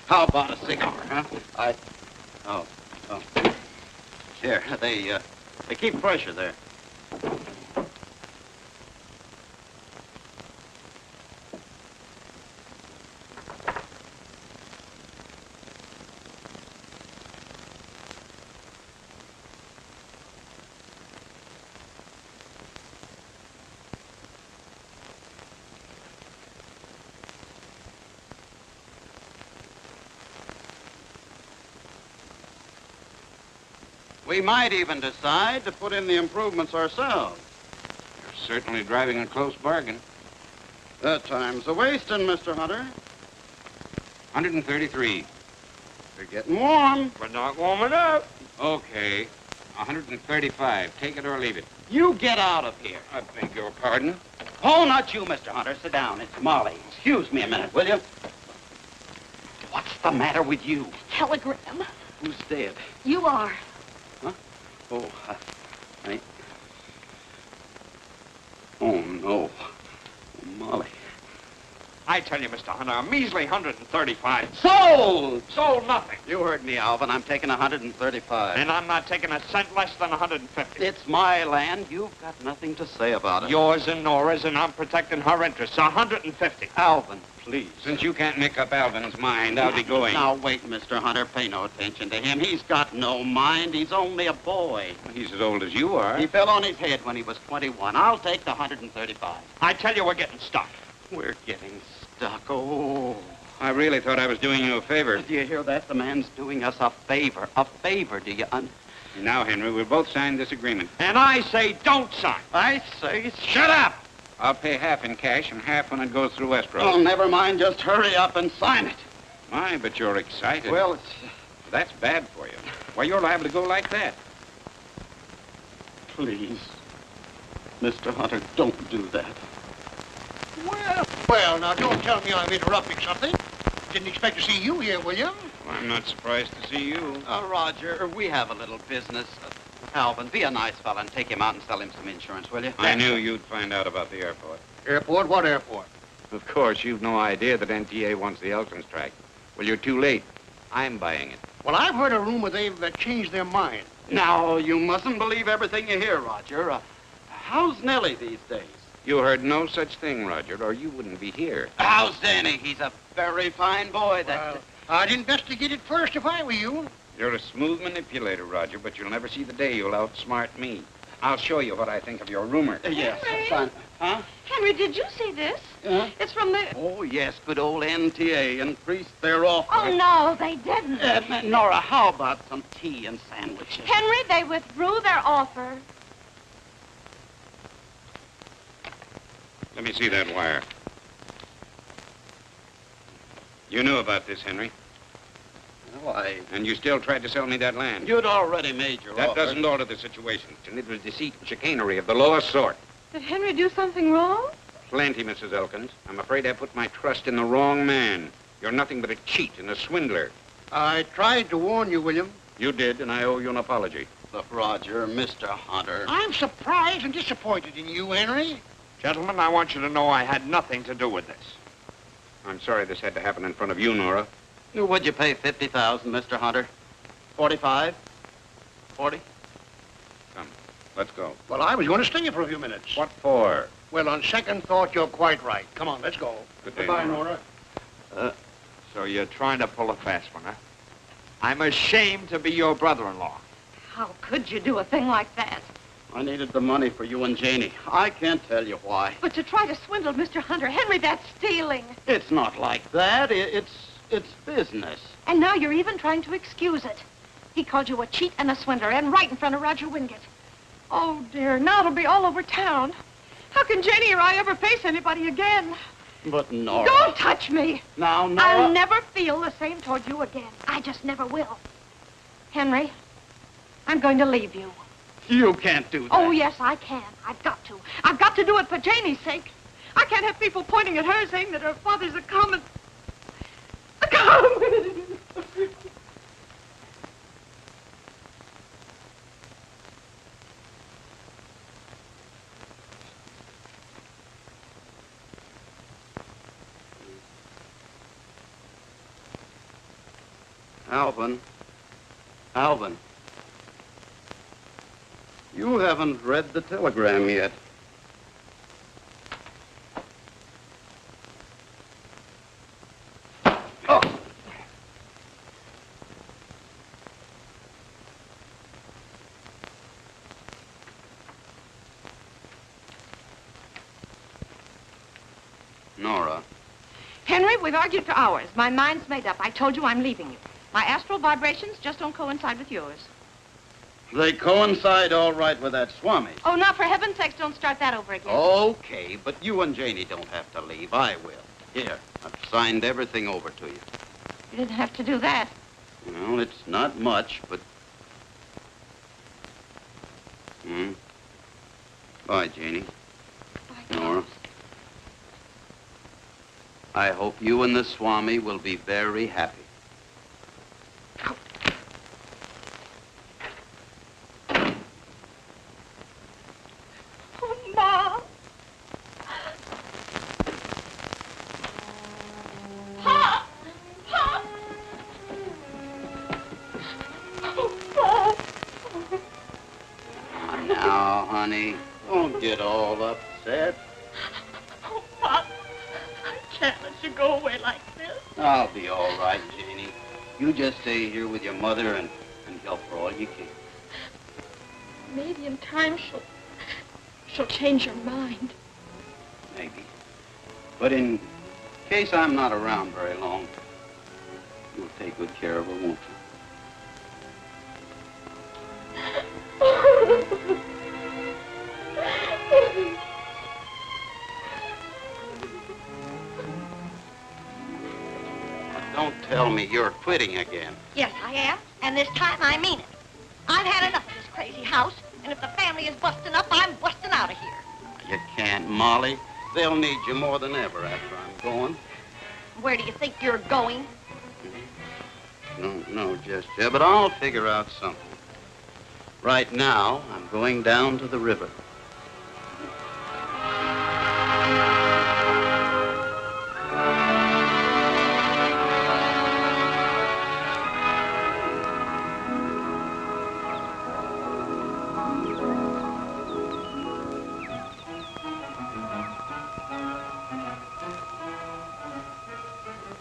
How about a cigar, huh? Oh. Here, they keep pressure there. We might even decide to put in the improvements ourselves. You're certainly driving a close bargain. That time's a wasting, Mr. Hunter. 133. We're getting warm. We're not warming up. Okay. 135. Take it or leave it. You get out of here. I beg your pardon? Oh, not you, Mr. Hunter. Sit down. It's Molly. Excuse me a minute, will you? What's the matter with you? Telegram. Who's dead? You are. Oh, Oh, no. Oh, Molly. I tell you, Mr. Hunter, a measly 135. Sold! Sold nothing. You heard me, Alvin. I'm taking 135. And I'm not taking a cent less than 150. It's my land. You've got nothing to say about it. Yours and Nora's, and I'm protecting her interests. 150. Alvin, please. Since you can't make up Alvin's mind, I'll be going. Now, wait, Mr. Hunter. Pay no attention to him. He's got no mind. He's only a boy. He's as old as you are. He fell on his head when he was 21. I'll take the 135. I tell you, we're getting stuck. We're getting stuck. Oh. I really thought I was doing you a favor. Do you hear that? The man's doing us a favor. A favor, do you Now, Henry, we've both signed this agreement. And I say don't sign. I say, Shut up! I'll pay half in cash and half when it goes through escrow. Oh, never mind. Just hurry up and sign it. My, but you're excited. Well, it's... That's bad for you. Why, you're liable to go like that. Please, Mr. Hunter, don't do that. Well, now, don't tell me I'm interrupting something. Didn't expect to see you here, William. Well, I'm not surprised to see you. Roger, we have a little business. Alvin, be a nice fella and take him out and sell him some insurance, will you? I knew you'd find out about the airport. Airport? What airport? Of course, you've no idea that NTA wants the Elkins track. Well, you're too late. I'm buying it. Well, I've heard a rumor they've changed their mind. Now, you mustn't believe everything you hear, Roger. How's Nellie these days? You heard no such thing, Roger, or you wouldn't be here. How's Danny? He's a very fine boy. Well, I'd investigate it first if I were you. You're a smooth manipulator, Roger, but you'll never see the day you'll outsmart me. I'll show you what I think of your rumor. Yes, Henry? fine. Huh? Henry, did you see this? It's from the... Oh, yes, good old NTA increased their offer. Oh, no, they didn't. Nora, how about some tea and sandwiches? Henry, they withdrew their offer. Let me see that wire. You knew about this, Henry. Well, And you still tried to sell me that land. You'd already made your That offer. doesn't alter the situation. It was deceit and chicanery of the lowest sort. Did Henry do something wrong? Plenty, Mrs. Elkins. I'm afraid I put my trust in the wrong man. You're nothing but a cheat and a swindler. I tried to warn you, William. You did, and I owe you an apology. Look, Roger, Mr. Hunter. I'm surprised and disappointed in you, Henry. Gentlemen, I want you to know I had nothing to do with this. I'm sorry this had to happen in front of you, Nora. Would you pay $50,000, Mr. Hunter? 45? 40? Come, let's go. Well, I was going to stay here for a few minutes. What for? Well, on second thought, you're quite right. Come on, let's go. Good day, Goodbye, Nora. Nora. So you're trying to pull a fast one, huh? I'm ashamed to be your brother-in-law. How could you do a thing like that? I needed the money for you and Janie. I can't tell you why. But to try to swindle Mr. Hunter, Henry, that's stealing. It's not like that. It's business. And now you're even trying to excuse it. He called you a cheat and a swindler, and right in front of Roger Wingate. Oh, dear, now it'll be all over town. How can Janie or I ever face anybody again? But Nora... Don't touch me. Now, Nora... I'll never feel the same toward you again. I just never will. Henry, I'm going to leave you. You can't do that. Oh, yes, I can. I've got to. I've got to do it for Janie's sake. I can't have people pointing at her saying that her father's a common... Alvin. Alvin. You haven't read the telegram yet. Oh! Nora. Henry, we've argued for hours. My mind's made up. I told you I'm leaving you. My astral vibrations just don't coincide with yours. They coincide all right with that Swami. Oh, now, for heaven's sakes, don't start that over again. Okay, but you and Janie don't have to leave. I will. Here, I've signed everything over to you. You didn't have to do that. Well, it's not much, but... Bye, Janie. Bye, Nora. I hope you and the Swami will be very happy. Oh, Ma. honey. Don't get all upset. Oh, Pop, I can't let you go away like this. I'll be all right, Janie. You just stay here with your mother and help her all you can. Maybe in time she'll change her mind. Maybe. But in case I'm not around very long, you'll take good care of her, won't you? Don't tell me you're quitting again. Yes, I am, and this time I mean it. I've had enough of this crazy house, and if the family is busting up, I'm busting out of here. You can't, Molly. They'll need you more than ever after I'm going. Where do you think you're going? No, just yet, but I'll figure out something. Right now, I'm going down to the river.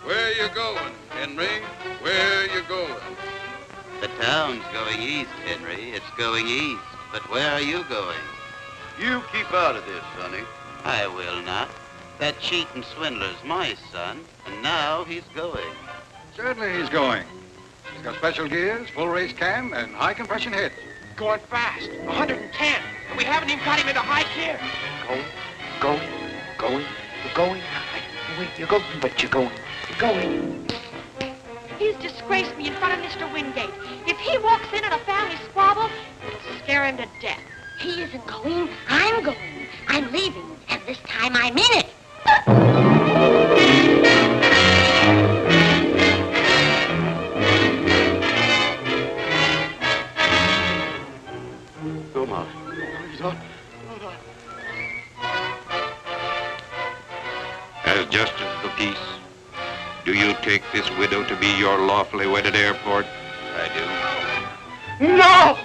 Where you going, Henry? Where you going? The town's going east, Henry. It's going east. But where are you going? You keep out of this, sonny. I will not. That cheat and swindler's my son, and now he's going. Certainly he's going. He's got special gears, full race cam, and high compression head. Going fast. 110. And we haven't even got him into high gear. Going. You're going. Wait, you're going, but you're going. You're going. He's disgraced me in front of Mr. Wingate. If he walks in at a family squabble, it'll scare him to death. He isn't going. I'm going. I'm leaving. And this time I mean it. Go, Molly. As justice of the peace, do you take this widow to be your lawfully wedded heir, Port? I No!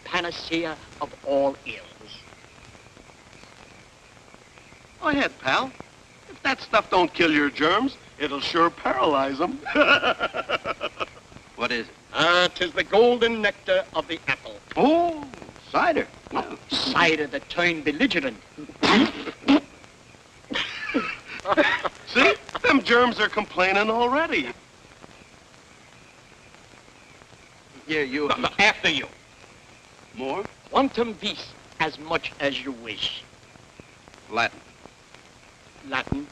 Panacea of all ills. Go ahead, pal. If that stuff don't kill your germs, it'll sure paralyze them. What is it? 'Tis the golden nectar of the apple. Oh, cider. Well, Cider that turned belligerent. see? Them germs are complaining already. Here, you. After you. More? Quantum vis, as much as you wish. Latin. Latin.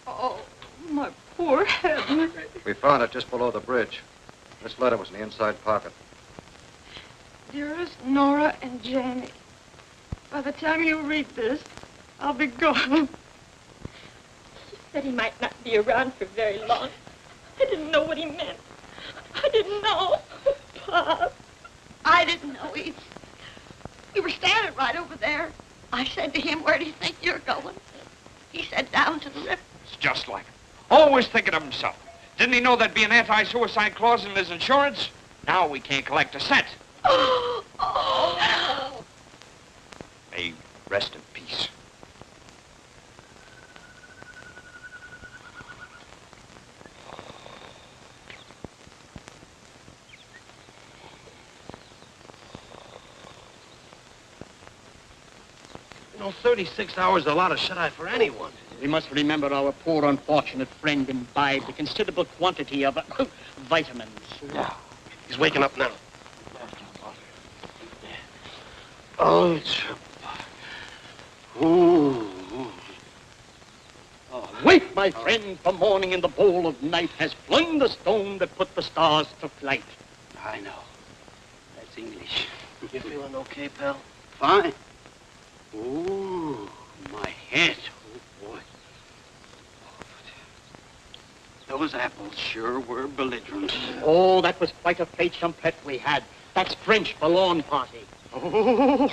Oh, my poor head. We found it just below the bridge. This letter was in the inside pocket. Dearest Nora and Janie, by the time you read this, I'll be gone. He said he might not be around for very long. I didn't know what he meant. I didn't know. Pop. I didn't know either. We were standing right over there. I said to him, where do you think you're going? He said, down to the river. It's just like him. Always thinking of himself. Didn't he know there'd be an anti-suicide clause in his insurance? Now we can't collect a cent. Oh. rest in peace. You know, 36 hours is a lot of shut-eye for anyone. We must remember our poor unfortunate friend imbibed a considerable quantity of vitamins. Yeah. He's waking up now. Oh, it's... Ooh. Oh, wait, my friend, for morning in the bowl of night has flung the stone that put the stars to flight. I know. That's English. You feeling okay, pal? Fine. Ooh, my head. Oh, boy. Those apples sure were belligerent. Oh, that was quite a fete complete we had. That's French for lawn party. Oh,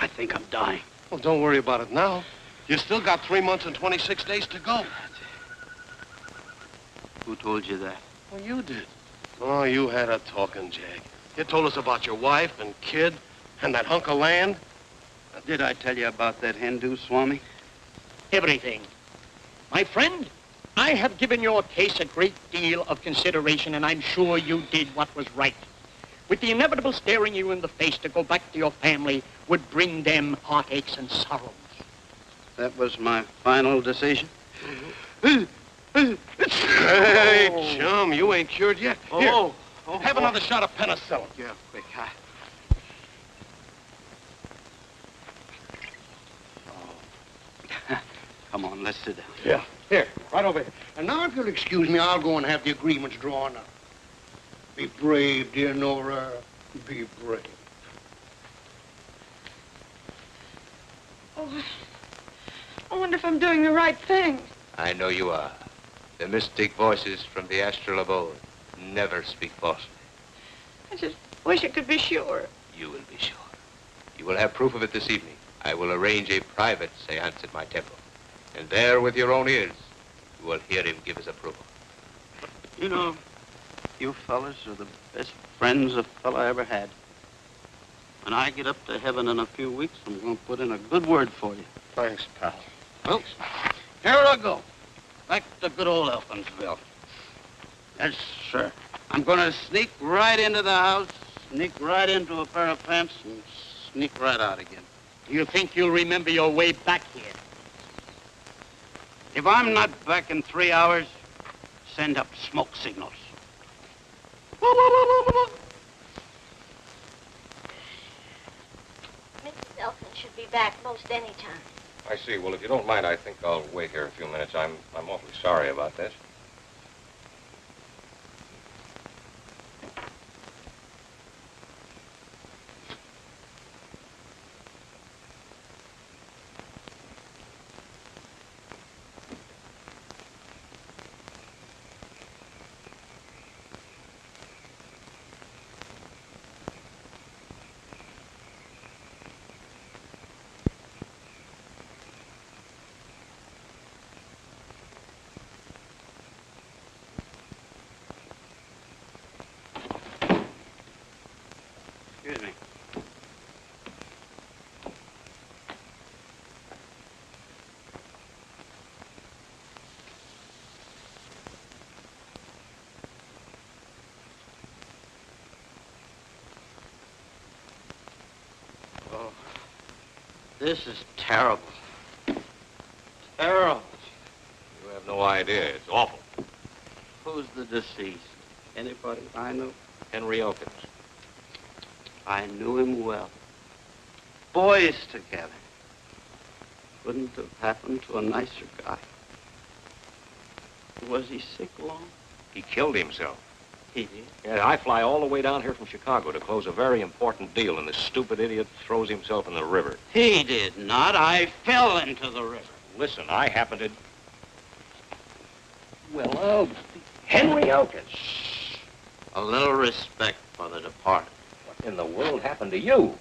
I think I'm dying. Well, don't worry about it now. You still got 3 months and 26 days to go. Who told you that? Well, you did. Oh, you had a talking, Jag. You told us about your wife and kid and that hunk of land. Did I tell you about that Hindu, Swami? Everything. My friend, I have given your case a great deal of consideration, and I'm sure you did what was right. With the inevitable staring you in the face to go back to your family would bring them heartaches and sorrows. That was my final decision? Hey, chum, you ain't cured yet. Here, have another shot of penicillin. Yeah, quick. Come on, let's sit down. Yeah. Here, right over here. And now, if you'll excuse me, I'll go and have the agreements drawn up. Be brave, dear Nora. Be brave. Oh, I wonder if I'm doing the right thing. I know you are. The mystic voices from the astral abode never speak falsely. I just wish I could be sure. You will be sure. You will have proof of it this evening. I will arrange a private seance at my temple. And there, with your own ears, you will hear him give his approval. You know, you fellas are the best friends a fella ever had. When I get up to heaven in a few weeks, I'm going to put in a good word for you. Thanks, pal. Well, here I go. Back to good old Elkinsville. Yes, sir. I'm going to sneak right into the house, sneak right into a pair of pants, and sneak right out again. You think you'll remember your way back here? If I'm not back in 3 hours, send up smoke signals. Mrs. Elkins should be back most any time. I see. Well, if you don't mind, I think I'll wait here a few minutes. I'm awfully sorry about this. Excuse me. Oh, this is terrible. Terrible. You have no idea. It's awful. Who's the deceased? Anybody I know? Henry Elkins. I knew him well. Boys together. Couldn't have happened to a nicer guy. Was he sick long? He killed himself. He did? Yeah, I fly all the way down here from Chicago to close a very important deal, and this stupid idiot throws himself in the river. He did not. I fell into the river. Listen, I happened to... Well, Henry Elkins. A little respect for the departed. What in the world happened to you?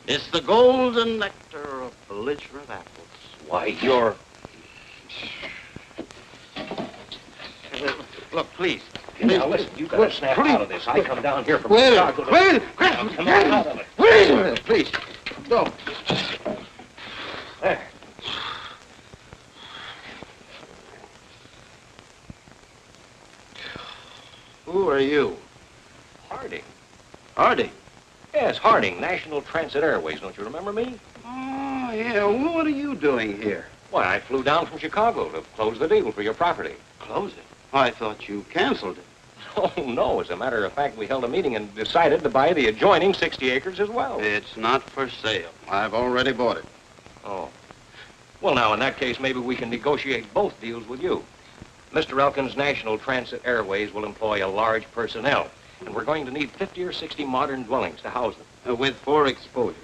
It's the golden nectar of belligerent apples. Why, you're... Look, please. Now, listen, you gotta snap out of this. I come down here from Wait a Chicago minute. to... Wait! Now, come on out of it. Wait a minute, please. Go. There. Who are you? Harding. Harding? Yes, Harding, National Transit Airways. Don't you remember me? Oh, yeah. Well, what are you doing here? Why, I flew down from Chicago to close the deal for your property. Close it? I thought you canceled it. Oh, no. As a matter of fact, we held a meeting and decided to buy the adjoining 60 acres as well. It's not for sale. I've already bought it. Oh. Well, now, in that case, maybe we can negotiate both deals with you. Mr. Elkins' National Transit Airways will employ a large personnel, and we're going to need 50 or 60 modern dwellings to house them. With 4 exposures.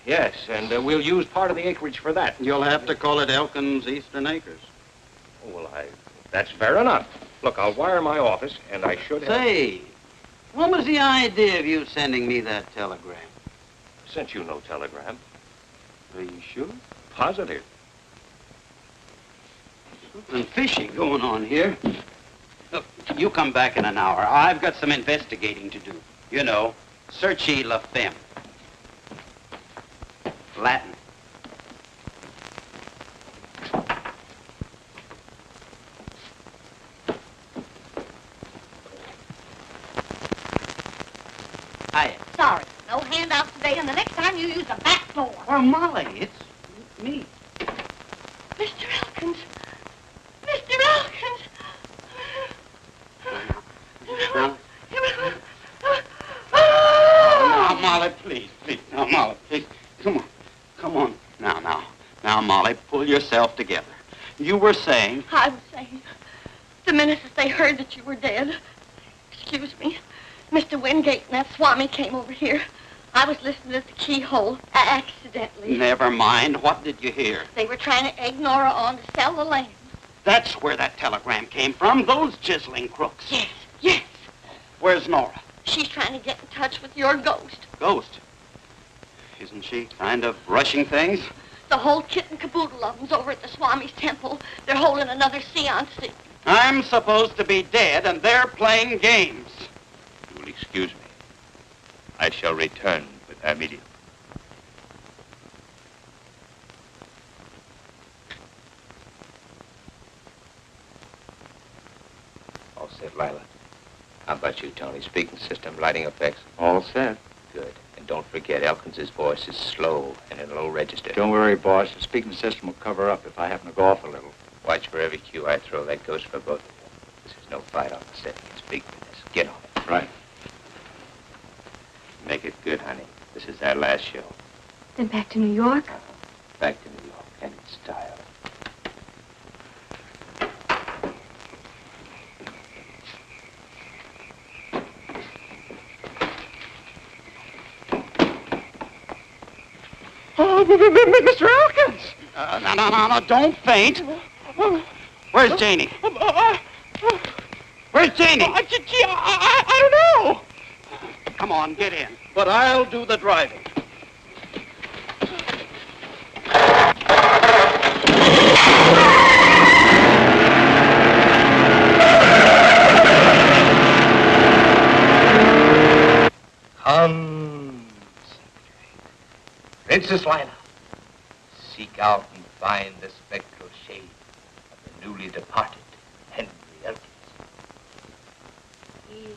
Yes, and we'll use part of the acreage for that. You'll have to call it Elkins Eastern Acres. Oh, well, that's fair enough. Look, I'll wire my office, and I should have... Say, what was the idea of you sending me that telegram? Sent you no telegram. Are you sure? Positive. Something fishy going on here. Look, you come back in an hour. I've got some investigating to do. You know, searchy la femme. Latin. Hiya. Sorry, no handouts today, and the next time you use the back door. Well, Molly, it's me. Mr. Elkins. Mr. Elkins. Now, Molly, please. Now, Molly, please. Come on. Now, Molly, pull yourself together. You were saying... I was saying, the minute that they heard that you were dead, excuse me, Mr. Wingate and that Swami came over here. I was listening at the keyhole, accidentally. Never mind. What did you hear? They were trying to egg Nora on to sell the land. That's where that telegram came from, those chiseling crooks. Yes. Where's Nora? She's trying to get in touch with your ghost. Ghost? Isn't she kind of rushing things? The whole kit and caboodle of them's over at the Swami's temple. They're holding another seance. I'm supposed to be dead, and they're playing games. You will excuse me. I shall return with immediate. All set, Lila. How about you, Tony? Speaking system, lighting effects? All set. Good. And don't forget, Elkins' voice is slow and in a low register. Don't worry, boss. The speaking system will cover up if I happen to go off a little. Watch for every cue I throw. That goes for both of you. This is no fight on the set. You can speak for this. Get on it. Right. Make it good, honey. This is our last show. Then back to New York? Back to New York, and in style. Oh, Mr. Elkins! No, don't faint. Where's Janie? Where's Janie? I don't know. Come on, get in. But I'll do the driving. Princess Lila, seek out and find the spectral shade of the newly departed Henry Elkins. He's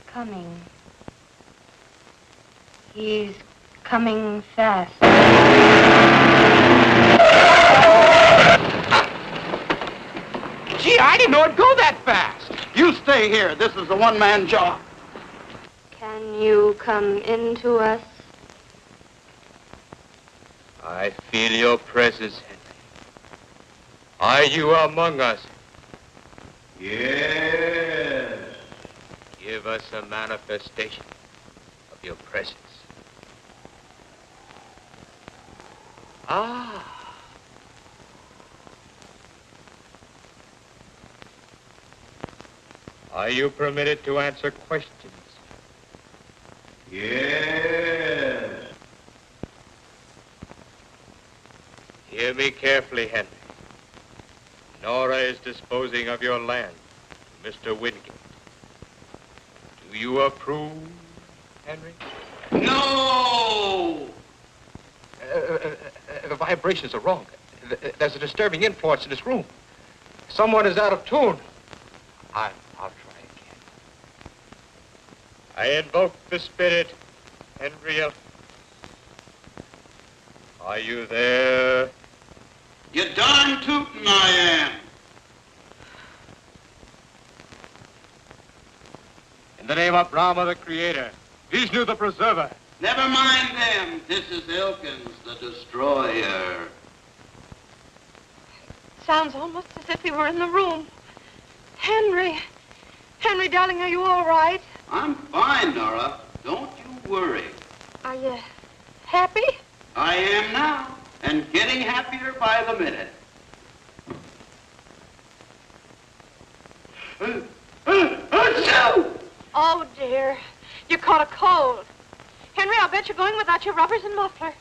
coming. He's coming fast. Gee, I didn't know it'd go that fast. You stay here. This is a one-man job. Can you come into us? I feel your presence, Henry. Are you among us? Yes. Give us a manifestation of your presence. Ah. Are you permitted to answer questions? Yes. Hear me carefully, Henry. Nora is disposing of your land to Mr. Wingate. Do you approve, Henry? No! vibrations are wrong. There's a disturbing influence in this room. Someone is out of tune. I'll try again. I invoke the spirit, Henry Elkins. Are you there? You darn tootin' I am. In the name of Brahma, the Creator, Vishnu, the Preserver. Never mind them. This is Elkins, the Destroyer. Sounds almost as if he were in the room. Henry. Henry, darling, are you all right? I'm fine, Nora. Don't you worry. Are you happy? I am now, and getting happier by the minute. Oh, dear. You caught a cold. Henry, I'll bet you're going without your rubbers and muffler.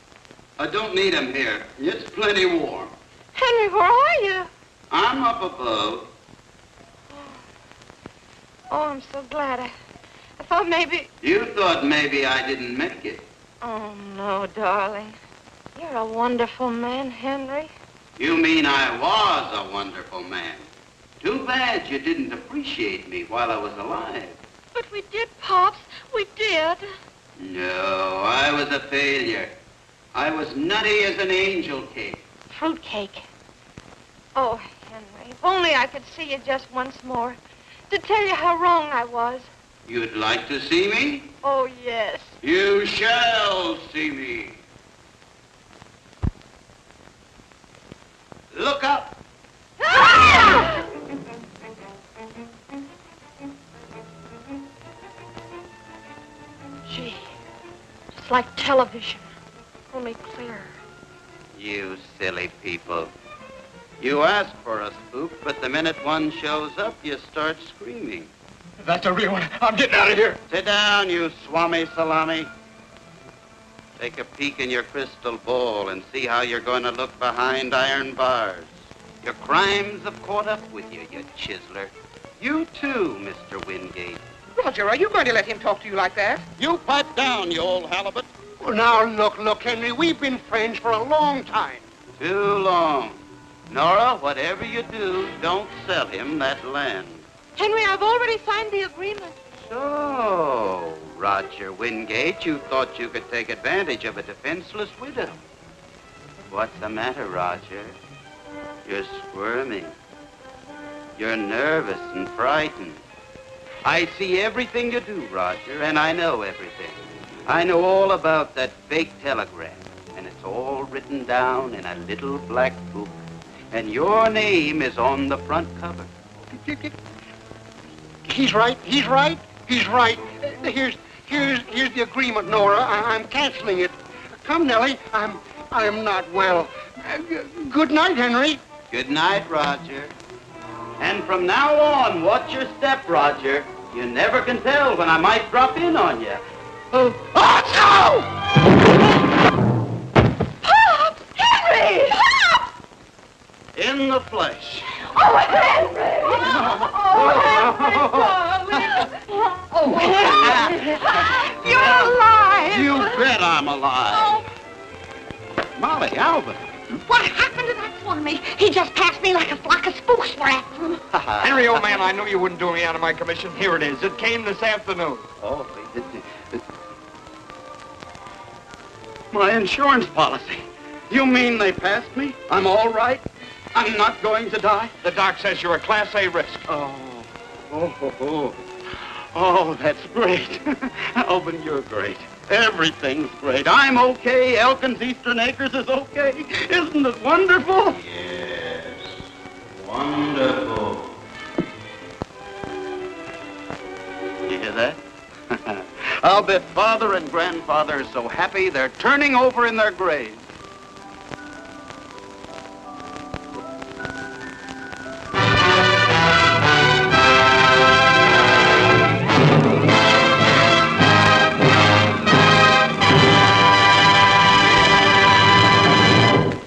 I don't need 'em here. It's plenty warm. Henry, where are you? I'm up above. Oh, I'm so glad. I thought maybe... You thought maybe I didn't make it. Oh, no, darling. You're a wonderful man, Henry. You mean I was a wonderful man. Too bad you didn't appreciate me while I was alive. But we did, Pops. We did. No, I was a failure. I was nutty as an angel cake. Fruitcake. Oh, Henry, if only I could see you just once more to tell you how wrong I was. You'd like to see me? Oh, yes. You shall see me. Look up. Ah! Gee, it's like television, only clearer. You silly people. You ask for a spook, but the minute one shows up, you start screaming. That's a real one. I'm getting out of here. Sit down, you Swami salami. Take a peek in your crystal ball and see how you're going to look behind iron bars. Your crimes have caught up with you, you chiseler. You too, Mr. Wingate. Roger, are you going to let him talk to you like that? You pipe down, you old halibut. Well, now, look, Henry, we've been friends for a long time. Too long. Nora, whatever you do, don't sell him that land. Henry, I've already signed the agreement. So, Roger Wingate, you thought you could take advantage of a defenseless widow. What's the matter, Roger? You're squirming. You're nervous and frightened. I see everything you do, Roger, and I know everything. I know all about that fake telegram, and it's all written down in a little black book. And your name is on the front cover. He's right. Here's the agreement, Nora. I'm canceling it. Come, Nellie. I'm not well. Good night, Henry. Good night, Roger. And from now on, watch your step, Roger. You never can tell when I might drop in on you. Oh, no! Pop! Henry! Pop! In the flesh. Oh, Henry! Oh, Henry, darling! Oh, Henry! You're alive! You bet I'm alive. Oh. Molly, Alvin. What happened to that Swami? He just passed me like a flock of spooks rats. Henry, old man, I knew you wouldn't do me out of my commission. Here it is. It came this afternoon. Oh, my insurance policy. You mean they passed me? I'm all right? I'm not going to die? The doc says you're a Class A risk. Oh, that's great. Alvin, you're great. Everything's great. I'm okay. Elkins Eastern Acres is okay. Isn't it wonderful? Yes, wonderful. You hear that? I'll bet father and grandfather are so happy they're turning over in their graves.